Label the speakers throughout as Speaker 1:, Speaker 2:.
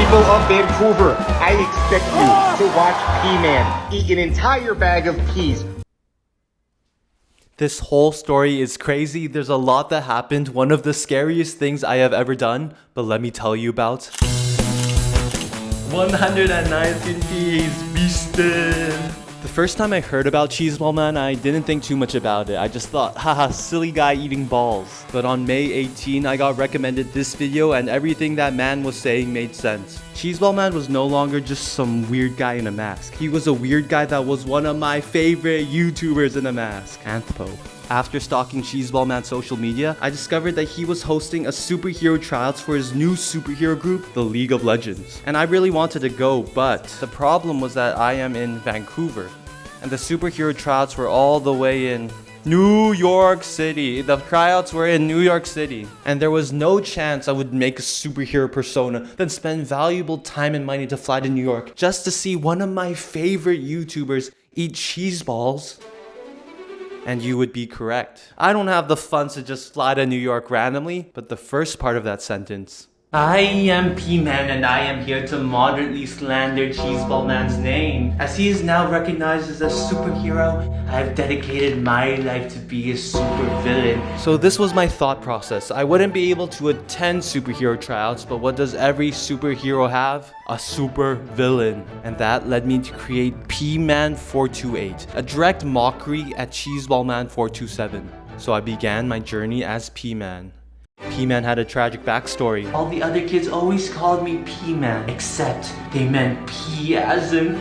Speaker 1: people of Vancouver, I expect you to watch Pea Man eat an entire bag of peas.
Speaker 2: This whole story is crazy. There's a lot that happened. One of the scariest things I have ever done, but let me tell you about. 119 peas, beastin'. The first time I heard about Cheeseball Man, I didn't think too much about it. I just thought, haha, silly guy eating balls. But on May 18, I got recommended this video and everything that man was saying made sense. Cheeseball Man was no longer just some weird guy in a mask. He was a weird guy that was one of my favorite YouTubers in a mask. Anthpo. After stalking Cheeseball Man's social media, I discovered that he was hosting a superhero tryouts for his new superhero group, the League of Legends. And I really wanted to go, but the problem was that I am in Vancouver, and the superhero tryouts were all the way in New York City. The tryouts were in New York City, and there was no chance I would make a superhero persona, then spend valuable time and money to fly to New York just to see one of my favorite YouTubers eat cheese balls. And you would be correct. I don't have the funds to just fly to New York randomly, but the first part of that sentence. I am Pea Man and I am here to moderately slander Cheeseball Man's name. As he is now recognized as a superhero, I have dedicated my life to be a super villain. So this was my thought process. I wouldn't be able to attend superhero tryouts, but what does every superhero have? A super villain. And that led me to create Pea Man 428, a direct mockery at Cheeseball Man 427. So I began my journey as Pea Man. Pea Man had a tragic backstory. All the other kids always called me Pea Man, except they meant pea as in...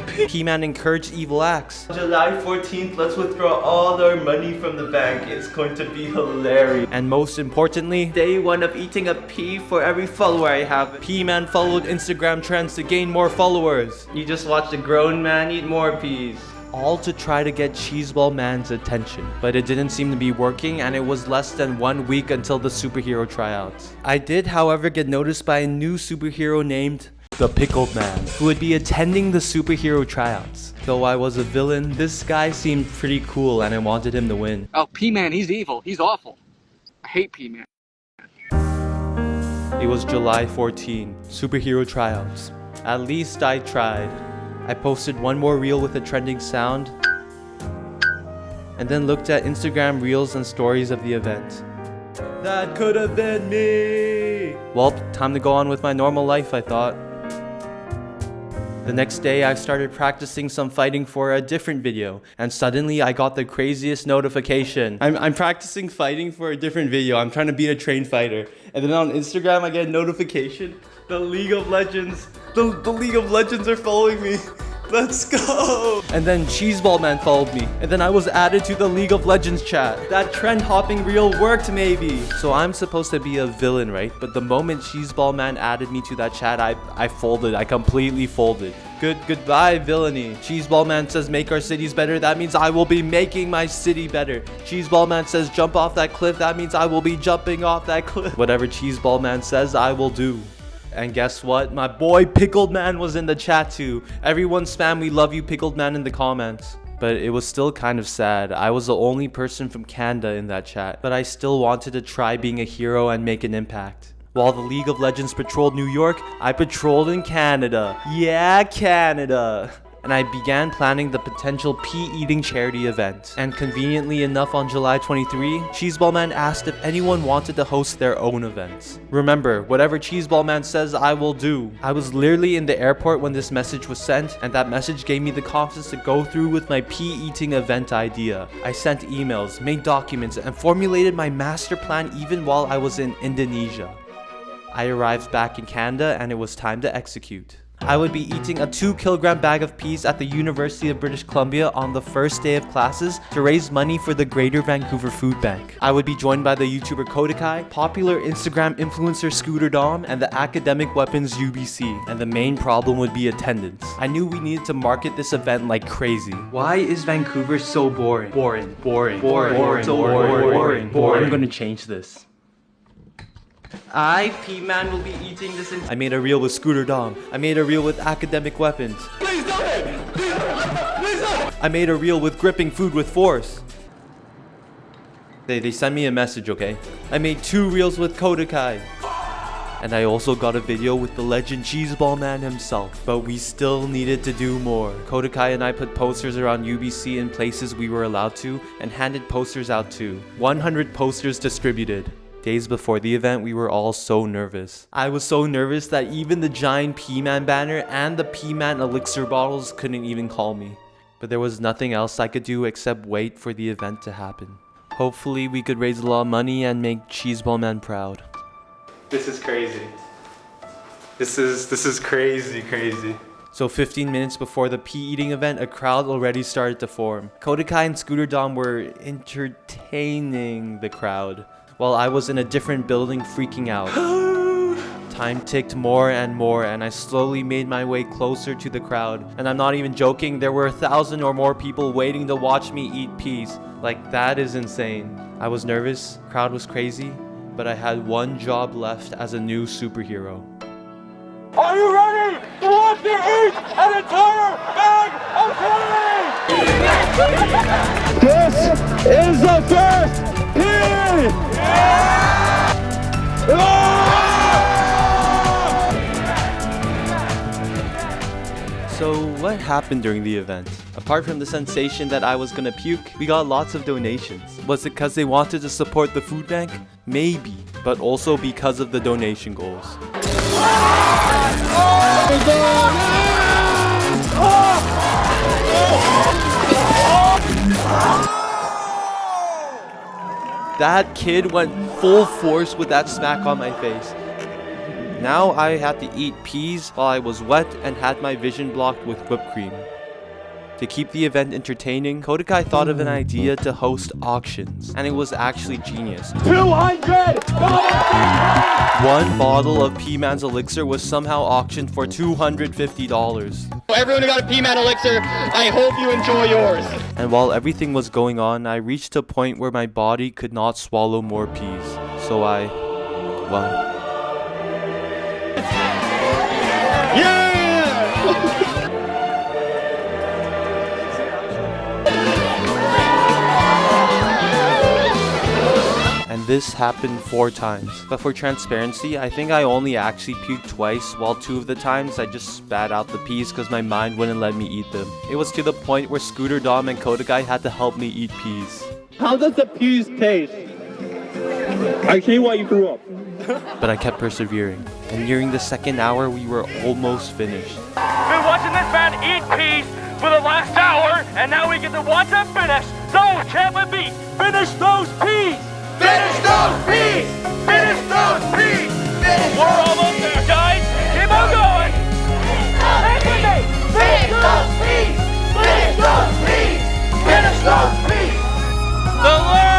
Speaker 2: Pea Man encouraged evil acts. July 14th, let's withdraw all our money from the bank. It's going to be hilarious. And most importantly, day one of eating a pea for every follower I have. Pea Man followed Instagram trends to gain more followers. You just watched a grown man eat more peas. All to try to get Cheeseball Man's attention. But it didn't seem to be working, and it was less than 1 week until the superhero tryouts. I did, however, get noticed by a new superhero named the Pickled Man, who would be attending the superhero tryouts. Though I was a villain, this guy seemed pretty cool and I wanted him to win.
Speaker 3: Oh, Pea Man, he's evil. He's awful. I hate Pea Man.
Speaker 2: It was July 14, superhero tryouts. At least I tried. I posted one more reel with a trending sound, and then looked at Instagram reels and stories of the event. That could have been me! Well, time to go on with my normal life, I thought. The next day, I started practicing some fighting for a different video, and suddenly I got the craziest notification. I'm practicing fighting for a different video. I'm trying to beat a trained fighter. And then on Instagram, I get a notification. The League of Legends. The League of Legends are following me. Let's go! And then Cheeseball Man followed me. And then I was added to the League of Legends chat. That trend hopping reel worked maybe. So I'm supposed to be a villain, right? But the moment Cheeseball Man added me to that chat, I folded. I completely folded. Goodbye, villainy. Cheeseball Man says make our cities better. That means I will be making my city better. Cheeseball Man says jump off that cliff. That means I will be jumping off that cliff. Whatever Cheeseball Man says, I will do. And guess what? My boy Pickled Man was in the chat too. Everyone spam "we love you, Pickled Man" in the comments. But it was still kind of sad. I was the only person from Canada in that chat. But I still wanted to try being a hero and make an impact. While the League of Legends patrolled New York, I patrolled in Canada. Yeah, Canada. And I began planning the potential pea eating charity event. And conveniently enough, on July 23, Cheeseball Man asked if anyone wanted to host their own events. Remember, whatever Cheeseball Man says, I will do. I was literally in the airport when this message was sent, and that message gave me the confidence to go through with my pea eating event idea. I sent emails, made documents, and formulated my master plan even while I was in Indonesia. I arrived back in Canada and it was time to execute. I would be eating a 2-kilogram bag of peas at the University of British Columbia on the first day of classes to raise money for the Greater Vancouver Food Bank. I would be joined by the YouTuber Kodekai, popular Instagram influencer Scooter Dom, and the Academic Weapons UBC. And the main problem would be attendance. I knew we needed to market this event like crazy. Why is Vancouver so boring? Boring. I'm gonna change this. Pea Man will be eating this I made a reel with Scooter Dom. I made a reel with Academic Weapons. Please don't! Please don't! I made a reel with Gripping Food with Force. They sent me a message, okay? I made 2 reels with Kodekai. And I also got a video with the legend Cheeseball Man himself. But we still needed to do more. Kodekai and I put posters around UBC in places we were allowed to and handed posters out too. 100 posters distributed. Days before the event, we were all so nervous. I was so nervous that even the giant Pea Man banner and the Pea Man elixir bottles couldn't even call me. But there was nothing else I could do except wait for the event to happen. Hopefully we could raise a lot of money and make Cheeseball Man proud. This is crazy. This is crazy. So 15 minutes before the Pea Eating Event, a crowd already started to form. Kodekai and Scooter Dom were entertaining the crowd, while I was in a different building freaking out. Time ticked more and more, and I slowly made my way closer to the crowd. And I'm not even joking, there were 1,000 or more people waiting to watch me eat peas. Like, that is insane. I was nervous, crowd was crazy, but I had one job left as a new superhero.
Speaker 4: Are you ready to watch me eat an entire bag of peas? This is the first pea!
Speaker 2: So what happened during the event? Apart from the sensation that I was gonna puke, we got lots of donations. Was it because they wanted to support the food bank? Maybe, but also because of the donation goals. That kid went full force with that smack on my face. Now I had to eat peas while I was wet and had my vision blocked with whipped cream. To keep the event entertaining, Kodekai thought of an idea to host auctions, and it was actually genius.
Speaker 4: 200!
Speaker 2: One bottle of Pea Man's elixir was somehow auctioned for $250.
Speaker 5: Everyone who got a Pea Man elixir, I hope you enjoy yours.
Speaker 2: And while everything was going on, I reached a point where my body could not swallow more peas. So well... And this happened 4 times. But for transparency, I think I only actually puked twice, while 2 of the times I just spat out the peas because my mind wouldn't let me eat them. It was to the point where Scooter Dom and Kodekai had to help me eat peas.
Speaker 4: How does the peas taste? I see why you threw up.
Speaker 2: But I kept persevering. And during the 2nd hour, we were almost finished.
Speaker 4: Been watching this man eat peas for the last hour, and now we get to watch him finish. So, can't we beat? Finish those peas! Finish those peas! Finish those peas! We're almost there, guys. Keep on going. Finish those peas! Finish those peas! Finish those peas! The last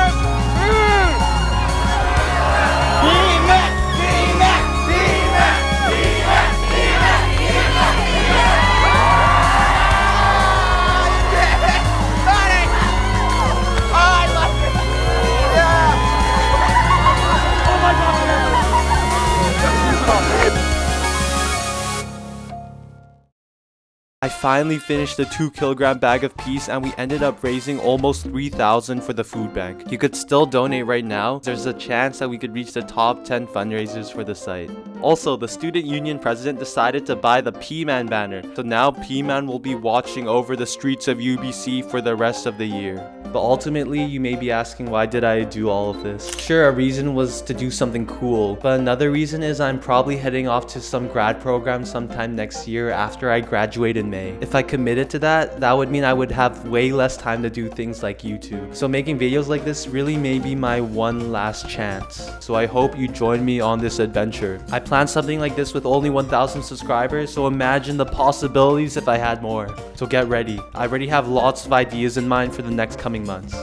Speaker 2: I finally finished the 2-kilogram bag of peas, and we ended up raising almost $3,000 for the food bank. You could still donate right now. There's a chance that we could reach the top 10 fundraisers for the site. Also, the student union president decided to buy the Pea Man banner, so now Pea Man will be watching over the streets of UBC for the rest of the year. But ultimately, you may be asking, why did I do all of this? Sure, a reason was to do something cool, but another reason is I'm probably heading off to some grad program sometime next year after I graduate in May. If I committed to that, that would mean I would have way less time to do things like YouTube. So making videos like this really may be my one last chance. So I hope you join me on this adventure. I planned something like this with only 1,000 subscribers, so imagine the possibilities if I had more. So get ready. I already have lots of ideas in mind for the next coming months.